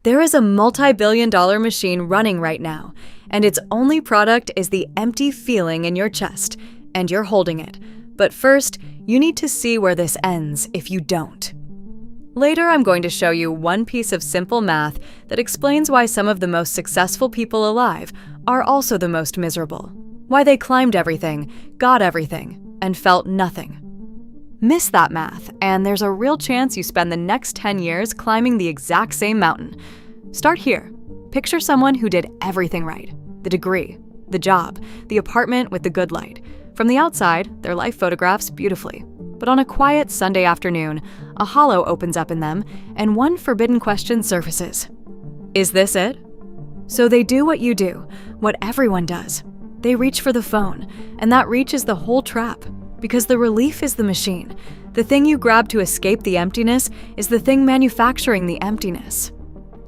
There is a multi-billion-dollar machine running right now, and its only product is the empty feeling in your chest, and you're holding it. But first, you need to see where this ends if you don't. Later, I'm going to show you one piece of simple math that explains why some of the most successful people alive are also the most miserable. Why they climbed everything, got everything, and felt nothing. Miss that math, and there's a real chance you spend the next 10 years climbing the exact same mountain. Start here. Picture someone who did everything right. The degree, the job, the apartment with the good light. From the outside, their life photographs beautifully. But on a quiet Sunday afternoon, a hollow opens up in them, and one forbidden question surfaces. Is this it? So they do what you do, what everyone does. They reach for the phone, and that reach is the whole trap. Because the relief is the machine. The thing you grab to escape the emptiness is the thing manufacturing the emptiness.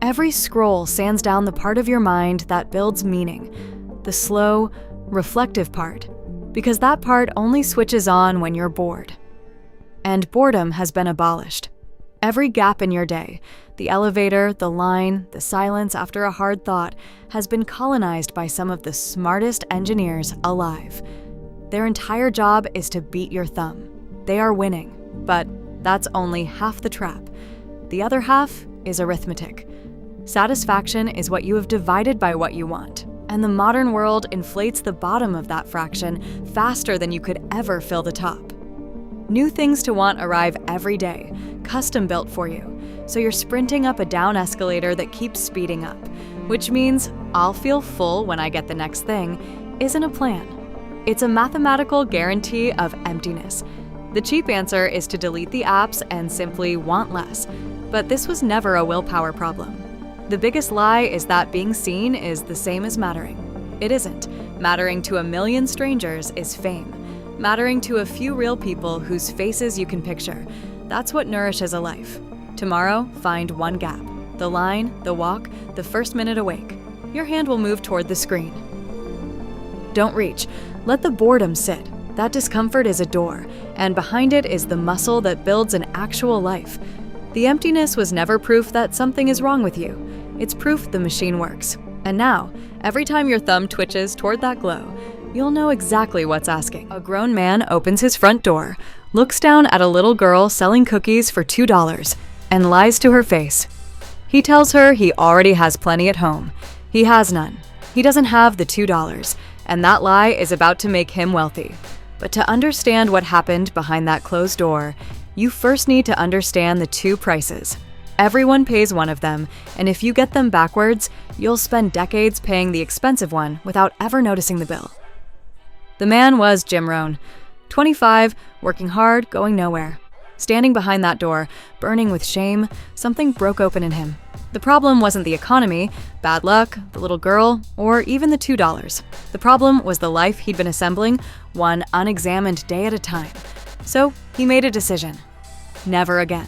Every scroll sands down the part of your mind that builds meaning, the slow, reflective part, because that part only switches on when you're bored. And boredom has been abolished. Every gap in your day, the elevator, the line, the silence after a hard thought, has been colonized by some of the smartest engineers alive. Their entire job is to beat your thumb. They are winning, but that's only half the trap. The other half is arithmetic. Satisfaction is what you have divided by what you want, and the modern world inflates the bottom of that fraction faster than you could ever fill the top. New things to want arrive every day, custom built for you, so you're sprinting up a down escalator that keeps speeding up, which means I'll feel full when I get the next thing isn't a plan. It's a mathematical guarantee of emptiness. The cheap answer is to delete the apps and simply want less, but this was never a willpower problem. The biggest lie is that being seen is the same as mattering. It isn't. Mattering to a million strangers is fame. Mattering to a few real people whose faces you can picture. That's what nourishes a life. Tomorrow, find one gap. The line, the walk, the first minute awake. Your hand will move toward the screen. Don't reach. Let the boredom sit. That discomfort is a door, and behind it is the muscle that builds an actual life. The emptiness was never proof that something is wrong with you. It's proof the machine works. And now, every time your thumb twitches toward that glow, you'll know exactly what's asking. A grown man opens his front door, looks down at a little girl selling cookies for $2, and lies to her face. He tells her he already has plenty at home. He has none. He doesn't have the $2. And that lie is about to make him wealthy. But to understand what happened behind that closed door, you first need to understand the two prices. Everyone pays one of them, and if you get them backwards, you'll spend decades paying the expensive one without ever noticing the bill. The man was Jim Rohn, 25, working hard, going nowhere. Standing behind that door, burning with shame, something broke open in him. The problem wasn't the economy, bad luck, the little girl, or even the $2. The problem was the life he'd been assembling, one unexamined day at a time. So he made a decision. Never again.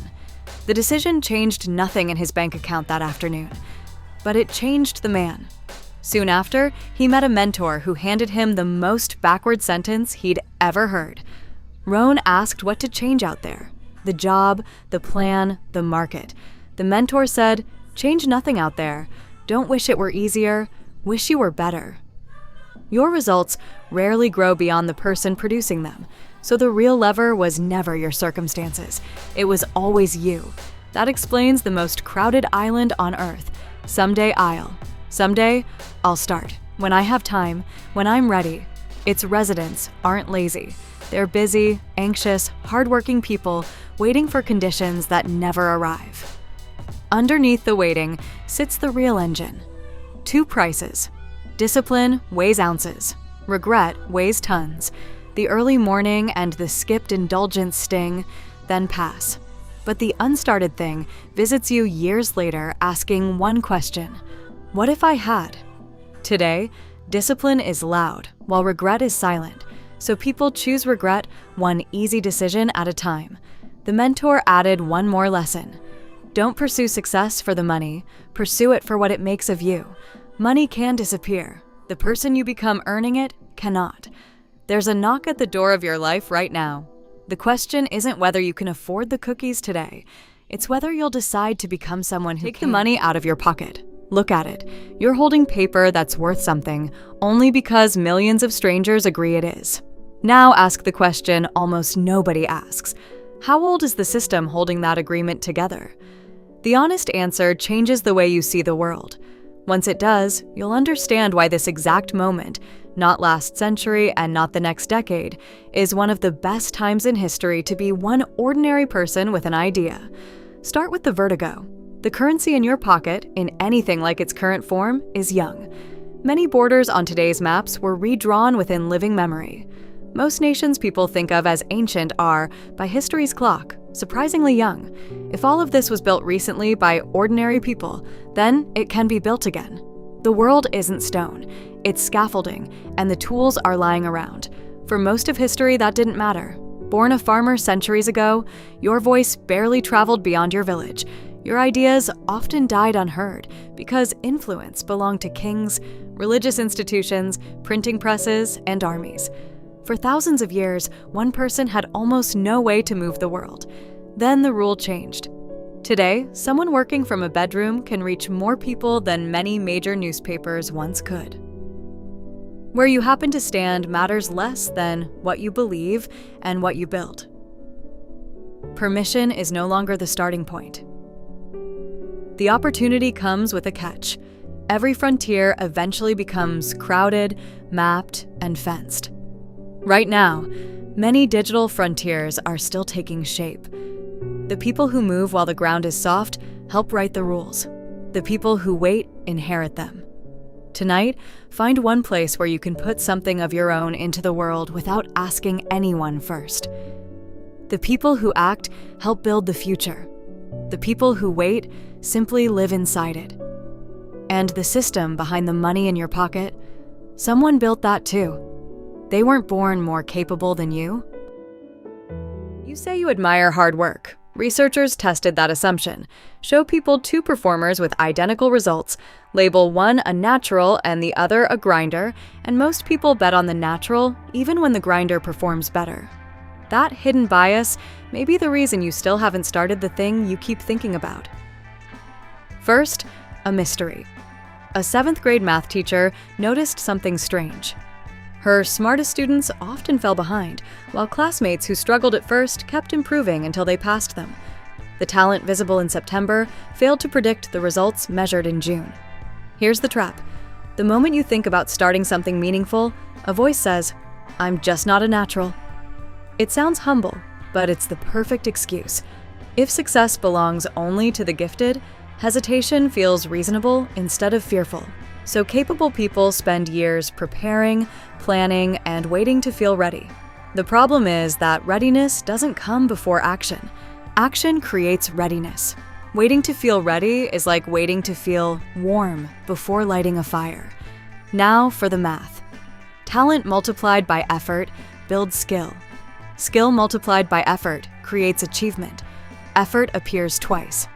The decision changed nothing in his bank account that afternoon, but it changed the man. Soon after, he met a mentor who handed him the most backward sentence he'd ever heard. Rohn asked what to change out there. The job, the plan, the market. The mentor said, change nothing out there. Don't wish it were easier. Wish you were better. Your results rarely grow beyond the person producing them. So the real lever was never your circumstances. It was always you. That explains the most crowded island on Earth. Someday Someday, I'll start. When I have time, when I'm ready. Its residents aren't lazy. They're busy, anxious, hardworking people waiting for conditions that never arrive. Underneath the waiting sits the real engine. Two prices. Discipline weighs ounces. Regret weighs tons. The early morning and the skipped indulgence sting, then pass. But the unstarted thing visits you years later asking one question. What if I had? Today, discipline is loud, while regret is silent. So people choose regret one easy decision at a time. The mentor added one more lesson. Don't pursue success for the money. Pursue it for what it makes of you. Money can disappear. The person you become earning it cannot. There's a knock at the door of your life right now. The question isn't whether you can afford the cookies today. It's whether you'll decide to become someone who Take the money out of your pocket. Look at it. You're holding paper that's worth something only because millions of strangers agree it is. Now ask the question almost nobody asks. How old is the system holding that agreement together? The honest answer changes the way you see the world. Once it does, you'll understand why this exact moment, not last century and not the next decade, is one of the best times in history to be one ordinary person with an idea. Start with the vertigo. The currency in your pocket, in anything like its current form, is young. Many borders on today's maps were redrawn within living memory. Most nations people think of as ancient are, by history's clock, surprisingly young. If all of this was built recently by ordinary people, then it can be built again. The world isn't stone, it's scaffolding, and the tools are lying around. For most of history, that didn't matter. Born a farmer centuries ago, your voice barely traveled beyond your village. Your ideas often died unheard because influence belonged to kings, religious institutions, printing presses, and armies. For thousands of years, one person had almost no way to move the world. Then the rule changed. Today, someone working from a bedroom can reach more people than many major newspapers once could. Where you happen to stand matters less than what you believe and what you build. Permission is no longer the starting point. The opportunity comes with a catch. Every frontier eventually becomes crowded, mapped, and fenced. Right now, many digital frontiers are still taking shape. The people who move while the ground is soft help write the rules. The people who wait inherit them. Tonight, find one place where you can put something of your own into the world without asking anyone first. The people who act help build the future. The people who wait simply live inside it. And the system behind the money in your pocket, someone built that too. They weren't born more capable than you. You say you admire hard work. Researchers tested that assumption. Show people two performers with identical results, label one a natural and the other a grinder, and most people bet on the natural even when the grinder performs better. That hidden bias may be the reason you still haven't started the thing you keep thinking about. First, a mystery. A 7th grade math teacher noticed something strange. Her smartest students often fell behind, while classmates who struggled at first kept improving until they passed them. The talent visible in September failed to predict the results measured in June. Here's the trap. The moment you think about starting something meaningful, a voice says, "I'm just not a natural." It sounds humble, but it's the perfect excuse. If success belongs only to the gifted, hesitation feels reasonable instead of fearful. So capable people spend years preparing, planning, and waiting to feel ready. The problem is that readiness doesn't come before action. Action creates readiness. Waiting to feel ready is like waiting to feel warm before lighting a fire. Now for the math. Talent multiplied by effort builds skill. Skill multiplied by effort creates achievement. Effort appears twice.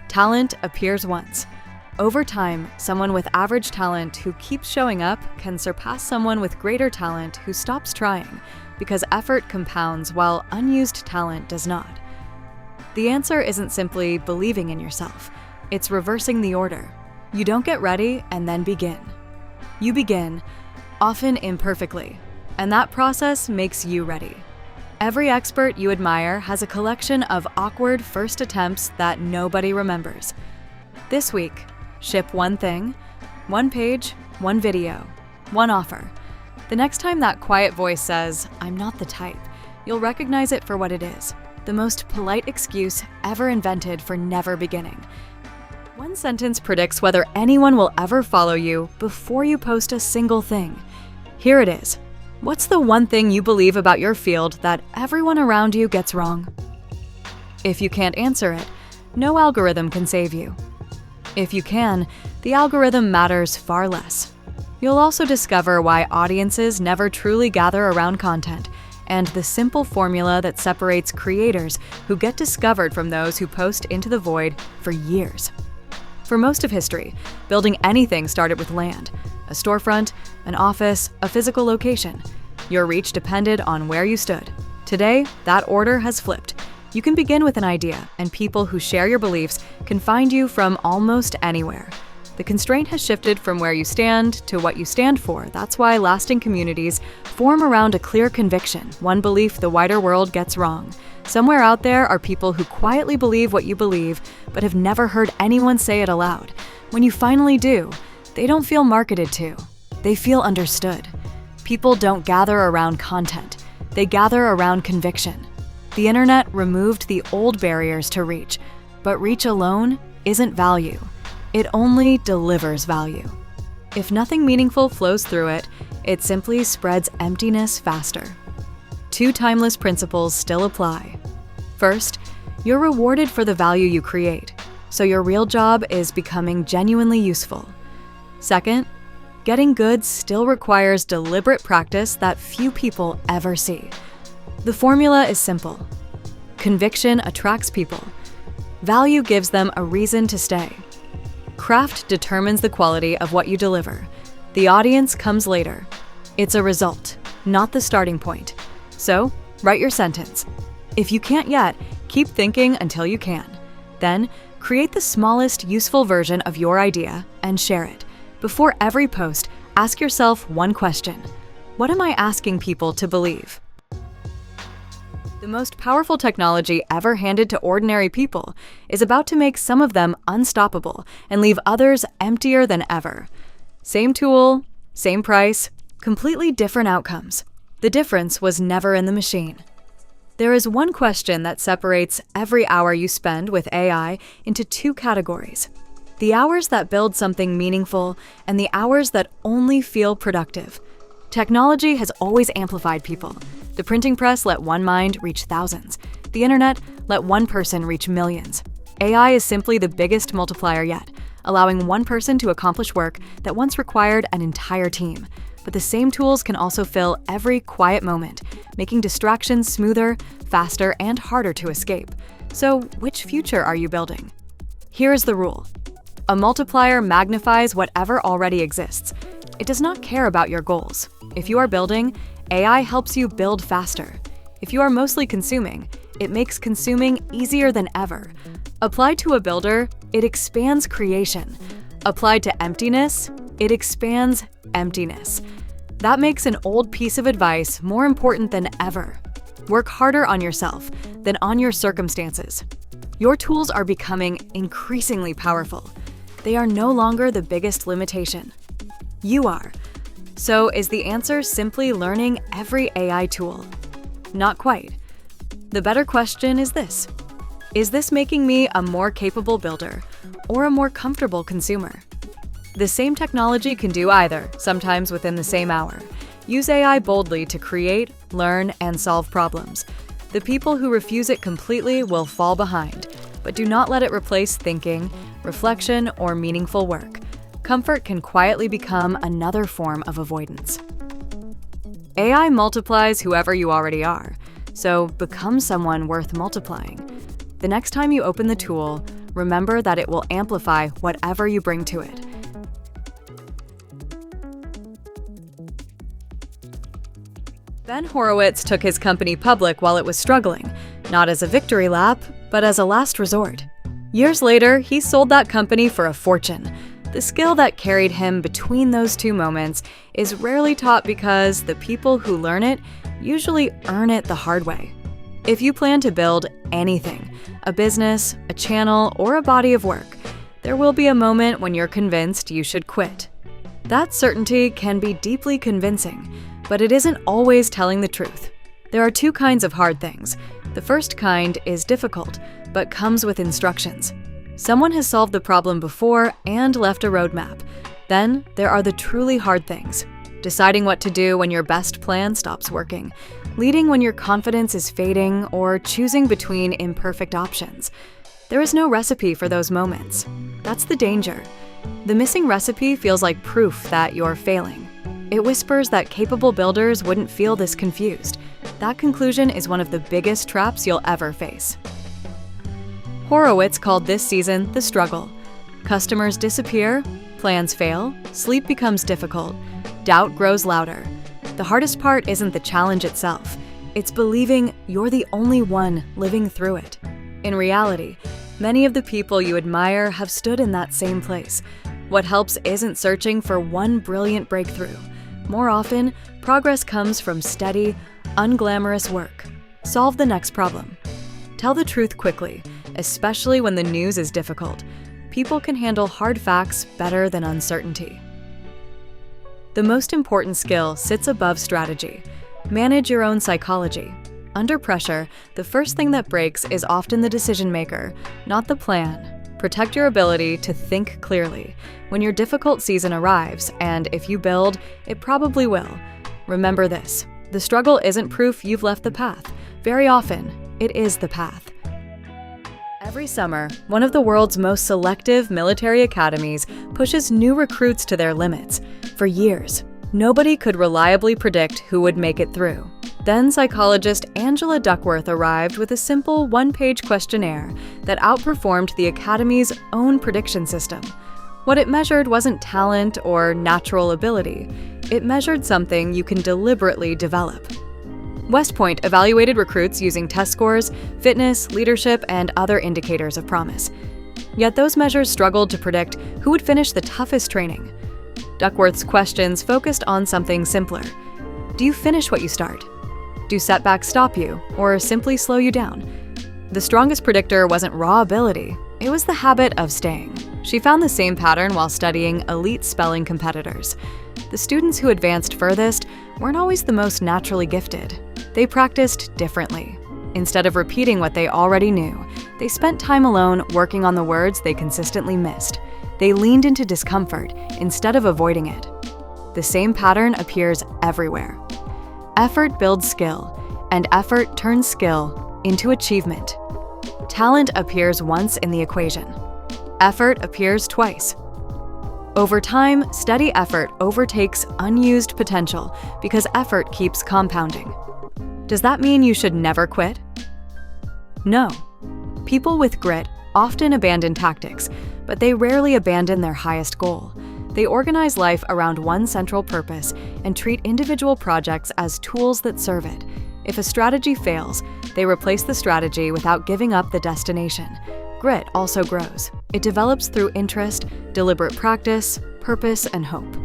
Talent appears once. Over time, someone with average talent who keeps showing up can surpass someone with greater talent who stops trying, because effort compounds while unused talent does not. The answer isn't simply believing in yourself. It's reversing the order. You don't get ready and then begin. You begin, often imperfectly, and that process makes you ready. Every expert you admire has a collection of awkward first attempts that nobody remembers. This week, ship one thing, one page, one video, one offer. The next time that quiet voice says, "I'm not the type," you'll recognize it for what it is, the most polite excuse ever invented for never beginning. One sentence predicts whether anyone will ever follow you before you post a single thing. Here it is. What's the one thing you believe about your field that everyone around you gets wrong? If you can't answer it, no algorithm can save you. If you can, the algorithm matters far less. You'll also discover why audiences never truly gather around content, and the simple formula that separates creators who get discovered from those who post into the void for years. For most of history, building anything started with land, a storefront, an office, a physical location. Your reach depended on where you stood. Today, that order has flipped. You can begin with an idea, and people who share your beliefs can find you from almost anywhere. The constraint has shifted from where you stand to what you stand for. That's why lasting communities form around a clear conviction, one belief the wider world gets wrong. Somewhere out there are people who quietly believe what you believe, but have never heard anyone say it aloud. When you finally do, they don't feel marketed to. They feel understood. People don't gather around content. They gather around conviction. The internet removed the old barriers to reach, but reach alone isn't value. It only delivers value. If nothing meaningful flows through it, it simply spreads emptiness faster. Two timeless principles still apply. First, you're rewarded for the value you create, so your real job is becoming genuinely useful. Second, getting good still requires deliberate practice that few people ever see. The formula is simple. Conviction attracts people. Value gives them a reason to stay. Craft determines the quality of what you deliver. The audience comes later. It's a result, not the starting point. So, write your sentence. If you can't yet, keep thinking until you can. Then, create the smallest useful version of your idea and share it. Before every post, ask yourself one question. What am I asking people to believe? The most powerful technology ever handed to ordinary people is about to make some of them unstoppable and leave others emptier than ever. Same tool, same price, completely different outcomes. The difference was never in the machine. There is one question that separates every hour you spend with AI into two categories: the hours that build something meaningful and the hours that only feel productive. Technology has always amplified people. The printing press let one mind reach thousands. The internet let one person reach millions. AI is simply the biggest multiplier yet, allowing one person to accomplish work that once required an entire team. But the same tools can also fill every quiet moment, making distractions smoother, faster, and harder to escape. So, which future are you building? Here is the rule. A multiplier magnifies whatever already exists. It does not care about your goals. If you are building, AI helps you build faster. If you are mostly consuming, it makes consuming easier than ever. Applied to a builder, it expands creation. Applied to emptiness, it expands emptiness. That makes an old piece of advice more important than ever. Work harder on yourself than on your circumstances. Your tools are becoming increasingly powerful. They are no longer the biggest limitation. You are. So is the answer simply learning every AI tool? Not quite. The better question is this: is this making me a more capable builder or a more comfortable consumer? The same technology can do either, sometimes within the same hour. Use AI boldly to create, learn, and solve problems. The people who refuse it completely will fall behind, but do not let it replace thinking, reflection, or meaningful work. Comfort can quietly become another form of avoidance. AI multiplies whoever you already are, so become someone worth multiplying. The next time you open the tool, remember that it will amplify whatever you bring to it. Ben Horowitz took his company public while it was struggling, not as a victory lap, but as a last resort. Years later, he sold that company for a fortune. The skill that carried him between those two moments is rarely taught because the people who learn it usually earn it the hard way. If you plan to build anything, a business, a channel, or a body of work, there will be a moment when you're convinced you should quit. That certainty can be deeply convincing, but it isn't always telling the truth. There are two kinds of hard things. The first kind is difficult, but comes with instructions. Someone has solved the problem before and left a roadmap. Then there are the truly hard things. Deciding what to do when your best plan stops working, leading when your confidence is fading, or choosing between imperfect options. There is no recipe for those moments. That's the danger. The missing recipe feels like proof that you're failing. It whispers that capable builders wouldn't feel this confused. That conclusion is one of the biggest traps you'll ever face. Horowitz called this season the struggle. Customers disappear, plans fail, sleep becomes difficult, doubt grows louder. The hardest part isn't the challenge itself. It's believing you're the only one living through it. In reality, many of the people you admire have stood in that same place. What helps isn't searching for one brilliant breakthrough. More often, progress comes from steady, unglamorous work. Solve the next problem. Tell the truth quickly, especially when the news is difficult. People can handle hard facts better than uncertainty. The most important skill sits above strategy. Manage your own psychology. Under pressure, the first thing that breaks is often the decision maker, not the plan. Protect your ability to think clearly. When your difficult season arrives, and if you build, it probably will. Remember this: the struggle isn't proof you've left the path. Very often, it is the path. Every summer, one of the world's most selective military academies pushes new recruits to their limits. For years, nobody could reliably predict who would make it through. Then psychologist Angela Duckworth arrived with a simple one-page questionnaire that outperformed the Academy's own prediction system. What it measured wasn't talent or natural ability. It measured something you can deliberately develop. West Point evaluated recruits using test scores, fitness, leadership, and other indicators of promise. Yet those measures struggled to predict who would finish the toughest training. Duckworth's questions focused on something simpler. Do you finish what you start? Do setbacks stop you, or simply slow you down? The strongest predictor wasn't raw ability, it was the habit of staying. She found the same pattern while studying elite spelling competitors. The students who advanced furthest weren't always the most naturally gifted. They practiced differently. Instead of repeating what they already knew, they spent time alone working on the words they consistently missed. They leaned into discomfort instead of avoiding it. The same pattern appears everywhere. Effort builds skill, and effort turns skill into achievement. Talent appears once in the equation. Effort appears twice. Over time, steady effort overtakes unused potential because effort keeps compounding. Does that mean you should never quit? No. People with grit often abandon tactics, but they rarely abandon their highest goal. They organize life around one central purpose and treat individual projects as tools that serve it. If a strategy fails, they replace the strategy without giving up the destination. Grit also grows. It develops through interest, deliberate practice, purpose, and hope.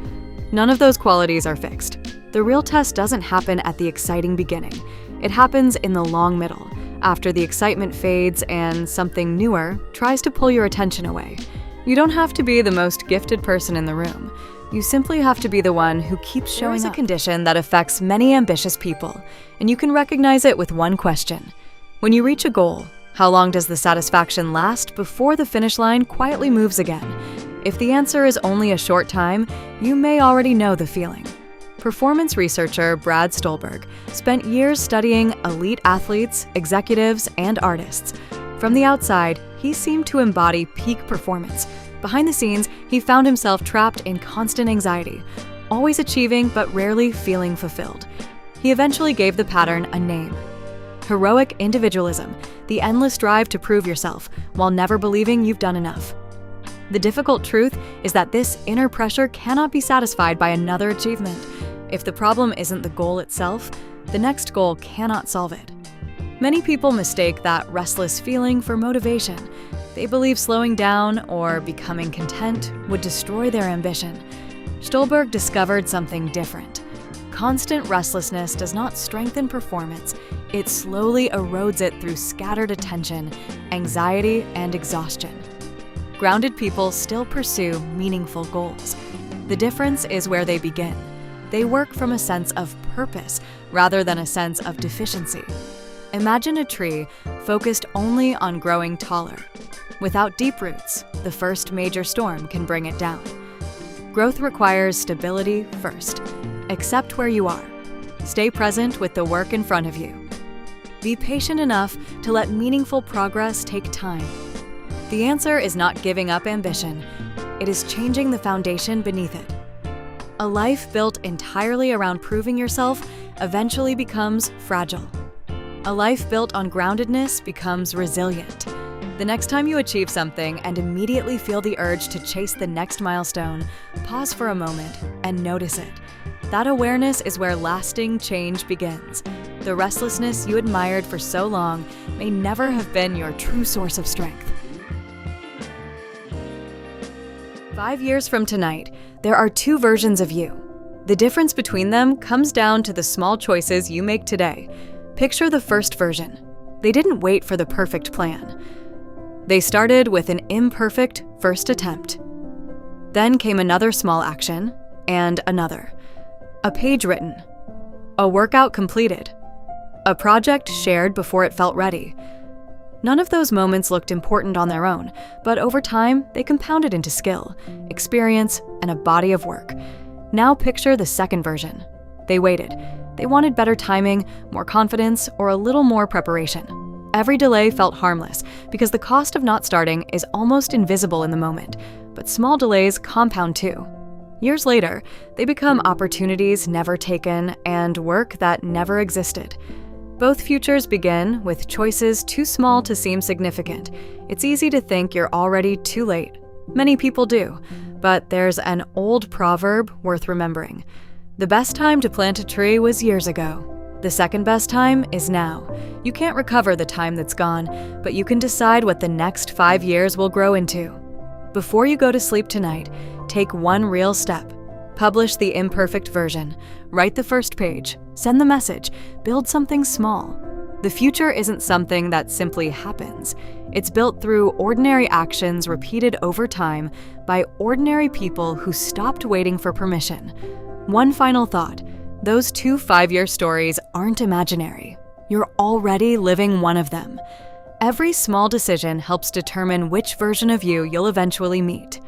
None of those qualities are fixed. The real test doesn't happen at the exciting beginning. It happens in the long middle, after the excitement fades and something newer tries to pull your attention away. You don't have to be the most gifted person in the room. You simply have to be the one who keeps showing up. There is a condition that affects many ambitious people, and you can recognize it with one question. When you reach a goal, how long does the satisfaction last before the finish line quietly moves again? If the answer is only a short time, you may already know the feeling. Performance researcher Brad Stulberg spent years studying elite athletes, executives, and artists. From the outside, he seemed to embody peak performance. Behind the scenes, he found himself trapped in constant anxiety, always achieving but rarely feeling fulfilled. He eventually gave the pattern a name: heroic individualism, the endless drive to prove yourself while never believing you've done enough. The difficult truth is that this inner pressure cannot be satisfied by another achievement. If the problem isn't the goal itself, the next goal cannot solve it. Many people mistake that restless feeling for motivation. They believe slowing down or becoming content would destroy their ambition. Stulberg discovered something different. Constant restlessness does not strengthen performance. It slowly erodes it through scattered attention, anxiety, and exhaustion. Grounded people still pursue meaningful goals. The difference is where they begin. They work from a sense of purpose rather than a sense of deficiency. Imagine a tree focused only on growing taller. Without deep roots, the first major storm can bring it down. Growth requires stability first. Accept where you are. Stay present with the work in front of you. Be patient enough to let meaningful progress take time. The answer is not giving up ambition. It is changing the foundation beneath it. A life built entirely around proving yourself eventually becomes fragile. A life built on groundedness becomes resilient. The next time you achieve something and immediately feel the urge to chase the next milestone, pause for a moment and notice it. That awareness is where lasting change begins. The restlessness you admired for so long may never have been your true source of strength. 5 years from tonight, there are 2 versions of you. The difference between them comes down to the small choices you make today. Picture the first version. They didn't wait for the perfect plan. They started with an imperfect first attempt. Then came another small action, and another. A page written. A workout completed. A project shared before it felt ready. None of those moments looked important on their own, but over time, they compounded into skill, experience, and a body of work. Now picture the second version. They waited. They wanted better timing, more confidence, or a little more preparation. Every delay felt harmless because the cost of not starting is almost invisible in the moment, but small delays compound too. Years later, they become opportunities never taken and work that never existed. Both futures begin with choices too small to seem significant. It's easy to think you're already too late. Many people do, but there's an old proverb worth remembering. The best time to plant a tree was years ago. The second best time is now. You can't recover the time that's gone, but you can decide what the next 5 years will grow into. Before you go to sleep tonight, take one real step. Publish the imperfect version. Write the first page. Send the message. Build something small. The future isn't something that simply happens. It's built through ordinary actions repeated over time by ordinary people who stopped waiting for permission. One final thought. Those 2 5-year stories aren't imaginary. You're already living one of them. Every small decision helps determine which version of you you'll eventually meet.